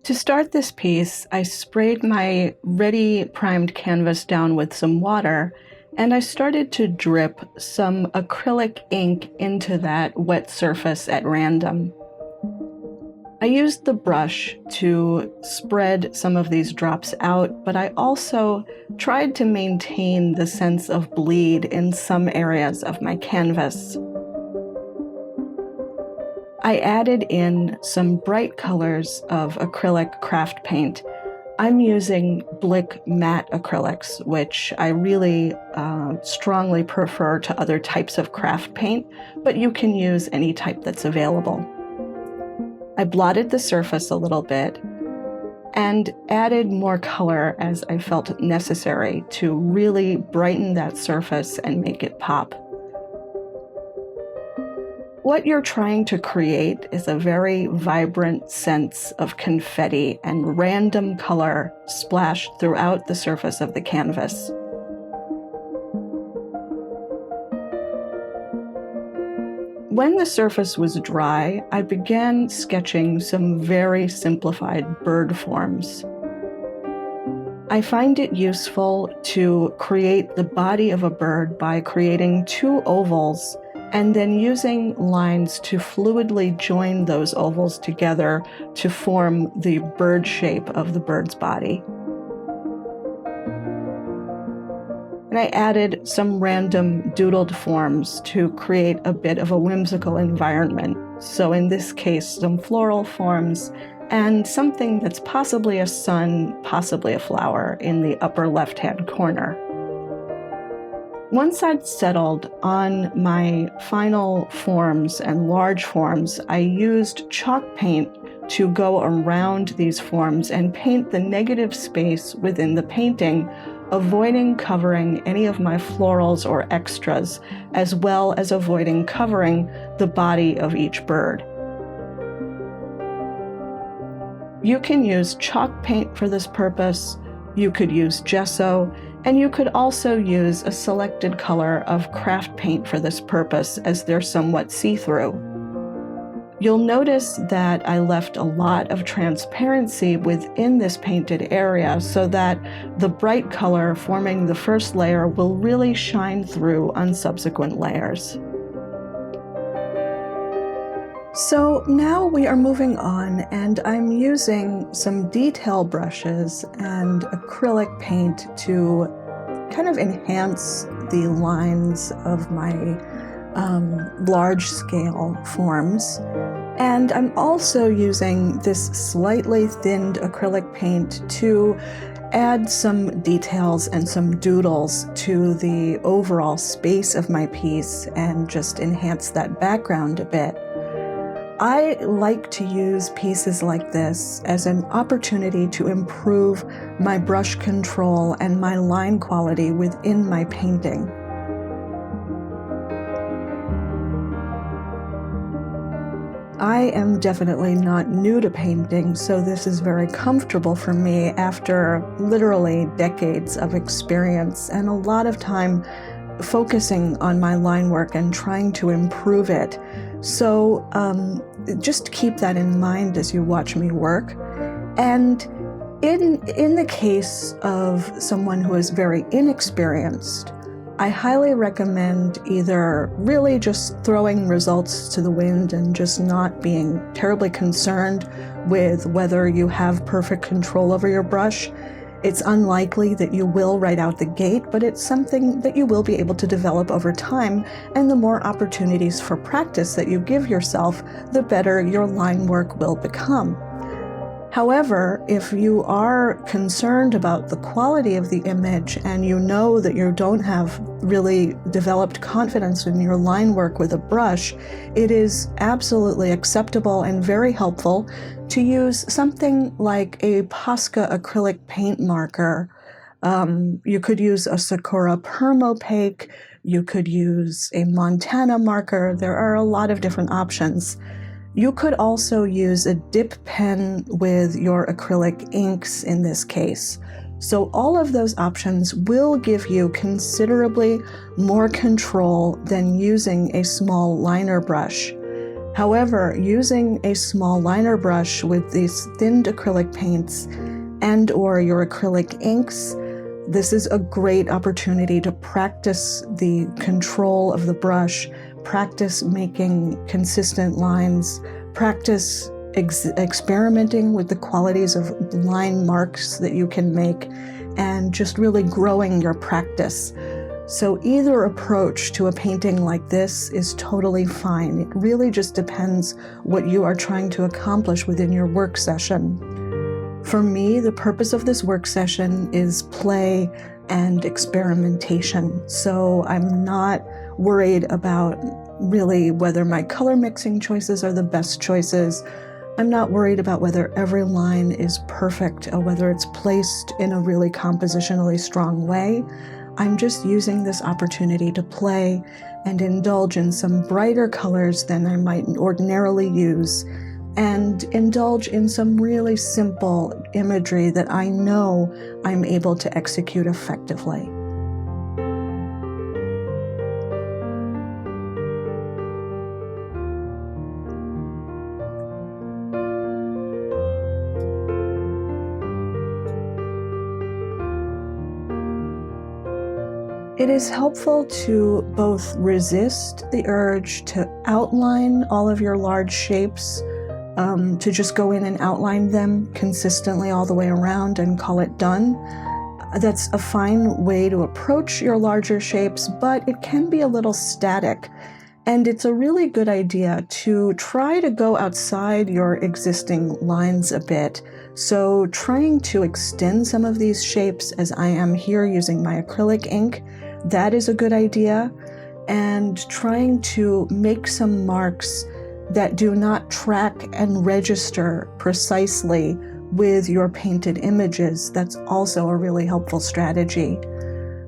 To start this piece, I sprayed my ready primed canvas down with some water, and I started to drip some acrylic ink into that wet surface at random. I used the brush to spread some of these drops out, but I also tried to maintain the sense of bleed in some areas of my canvas. I added in some bright colors of acrylic craft paint. I'm using Blick matte acrylics, which I really strongly prefer to other types of craft paint, but you can use any type that's available. I blotted the surface a little bit and added more color as I felt necessary to really brighten that surface and make it pop. What you're trying to create is a very vibrant sense of confetti and random color splashed throughout the surface of the canvas. When the surface was dry, I began sketching some very simplified bird forms. I find it useful to create the body of a bird by creating two ovals and then using lines to fluidly join those ovals together to form the bird shape of the bird's body. And I added some random doodled forms to create a bit of a whimsical environment. So in this case, some floral forms and something that's possibly a sun, possibly a flower in the upper left-hand corner. Once I'd settled on my final forms and large forms, I used chalk paint to go around these forms and paint the negative space within the painting, avoiding covering any of my florals or extras, as well as avoiding covering the body of each bird. You can use chalk paint for this purpose, you could use gesso, and you could also use a selected color of craft paint for this purpose, as they're somewhat see-through. You'll notice that I left a lot of transparency within this painted area so that the bright color forming the first layer will really shine through on subsequent layers. So now we are moving on, and I'm using some detail brushes and acrylic paint to kind of enhance the lines of my large-scale forms. And I'm also using this slightly thinned acrylic paint to add some details and some doodles to the overall space of my piece and just enhance that background a bit. I like to use pieces like this as an opportunity to improve my brush control and my line quality within my painting. I am definitely not new to painting, so this is very comfortable for me after literally decades of experience and a lot of time focusing on my line work and trying to improve it. So just keep that in mind as you watch me work. And in the case of someone who is very inexperienced, I highly recommend either really just throwing results to the wind and just not being terribly concerned with whether you have perfect control over your brush. It's unlikely that you will right out the gate, but it's something that you will be able to develop over time, and the more opportunities for practice that you give yourself, the better your line work will become. However, if you are concerned about the quality of the image and you know that you don't have really developed confidence in your line work with a brush, it is absolutely acceptable and very helpful to use something like a Posca acrylic paint marker. You could use a Sakura Permapaque, you could use a Montana marker. There are a lot of different options. You could also use a dip pen with your acrylic inks in this case. So all of those options will give you considerably more control than using a small liner brush. However, using a small liner brush with these thinned acrylic paints and or your acrylic inks, this is a great opportunity to practice the control of the brush, practice making consistent lines, practice experimenting with the qualities of line marks that you can make, and just really growing your practice. So either approach to a painting like this is totally fine. It really just depends what you are trying to accomplish within your work session. For me, the purpose of this work session is play and experimentation. So I'm not worried about really whether my color mixing choices are the best choices. I'm not worried about whether every line is perfect or whether it's placed in a really compositionally strong way. I'm just using this opportunity to play and indulge in some brighter colors than I might ordinarily use, and indulge in some really simple imagery that I know I'm able to execute effectively. It is helpful to both resist the urge to outline all of your large shapes, to just go in and outline them consistently all the way around and call it done. That's a fine way to approach your larger shapes, but it can be a little static. And it's a really good idea to try to go outside your existing lines a bit. So trying to extend some of these shapes, as I am here using my acrylic ink, that is a good idea. And trying to make some marks that do not track and register precisely with your painted images, that's also a really helpful strategy.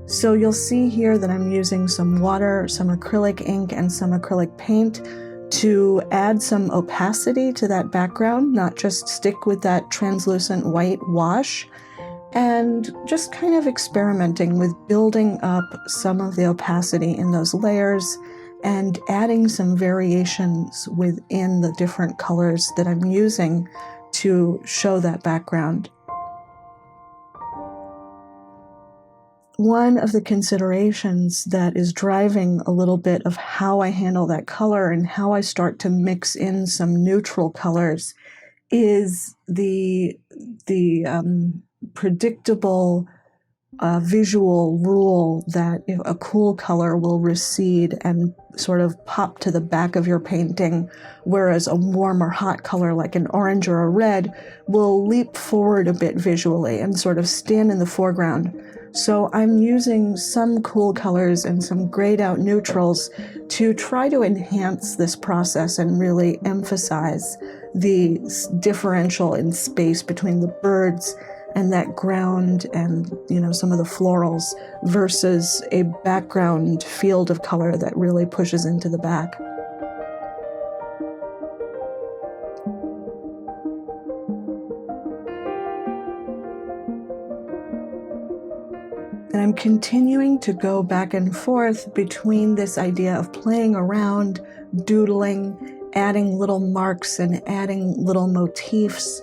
So you'll see here that I'm using some water, some acrylic ink, and some acrylic paint to add some opacity to that background, not just stick with that translucent white wash, and just kind of experimenting with building up some of the opacity in those layers and adding some variations within the different colors that I'm using to show that background. One of the considerations that is driving a little bit of how I handle that color and how I start to mix in some neutral colors is the predictable visual rule that if a cool color will recede and sort of pop to the back of your painting, whereas a warm or hot color like an orange or a red will leap forward a bit visually and sort of stand in the foreground. So I'm using some cool colors and some grayed out neutrals to try to enhance this process and really emphasize the differential in space between the birds and that ground and, some of the florals versus a background field of color that really pushes into the back. And I'm continuing to go back and forth between this idea of playing around, doodling, adding little marks and adding little motifs,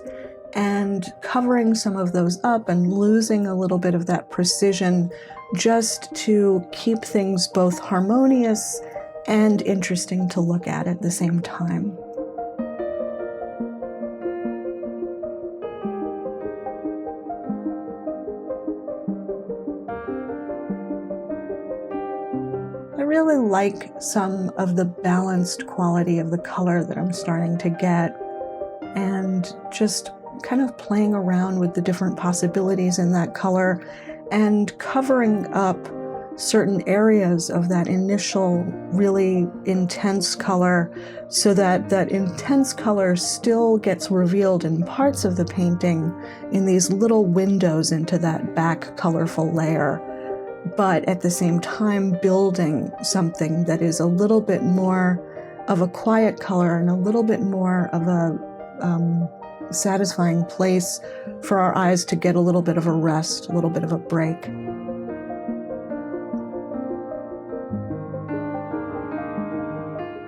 and covering some of those up and losing a little bit of that precision just to keep things both harmonious and interesting to look at the same time. I really like some of the balanced quality of the color that I'm starting to get, and just kind of playing around with the different possibilities in that color and covering up certain areas of that initial really intense color so that that intense color still gets revealed in parts of the painting in these little windows into that back colorful layer, but at the same time building something that is a little bit more of a quiet color and a little bit more of a satisfying place for our eyes to get a little bit of a rest, a little bit of a break.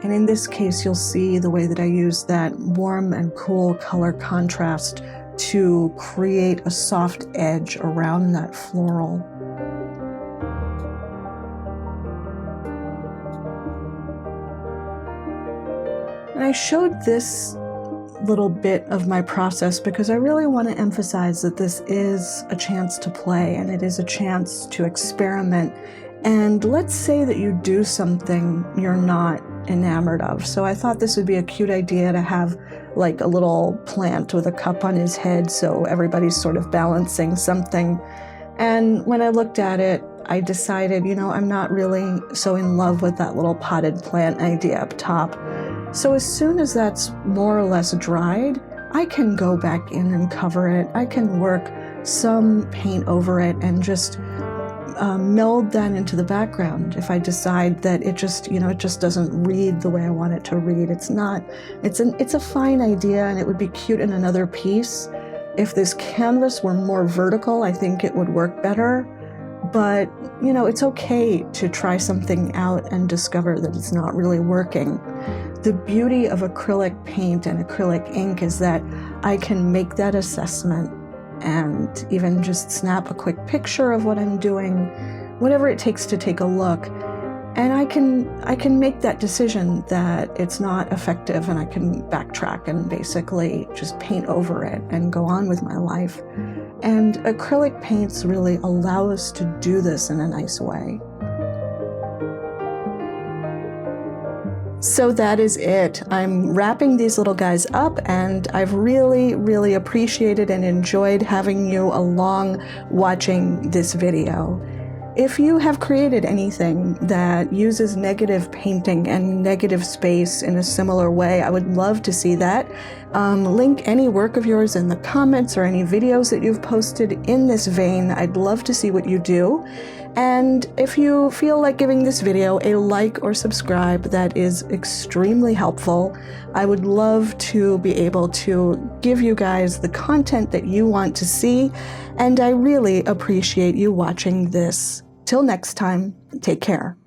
And in this case, you'll see the way that I use that warm and cool color contrast to create a soft edge around that floral. And I showed this little bit of my process because I really want to emphasize that this is a chance to play and it is a chance to experiment. And let's say that you do something you're not enamored of. So I thought this would be a cute idea to have like a little plant with a cup on his head so everybody's sort of balancing something. And when I looked at it, I decided, you know, I'm not really so in love with that little potted plant idea up top. So as soon as that's more or less dried, I can go back in and cover it. I can work some paint over it and just meld that into the background if I decide that it just, you know, it just doesn't read the way I want it to read. It's a fine idea and it would be cute in another piece. If this canvas were more vertical, I think it would work better. But, you know, it's okay to try something out and discover that it's not really working. The beauty of acrylic paint and acrylic ink is that I can make that assessment and even just snap a quick picture of what I'm doing, whatever it takes to take a look. And I can make that decision that it's not effective and I can backtrack and basically just paint over it and go on with my life. And acrylic paints really allow us to do this in a nice way. So that is it. I'm wrapping these little guys up and I've really, really appreciated and enjoyed having you along watching this video. If you have created anything that uses negative painting and negative space in a similar way, I would love to see that. Link any work of yours in the comments or any videos that you've posted in this vein. I'd love to see what you do. And if you feel like giving this video a like or subscribe, that is extremely helpful. I would love to be able to give you guys the content that you want to see, and I really appreciate you watching this. Till next time, take care.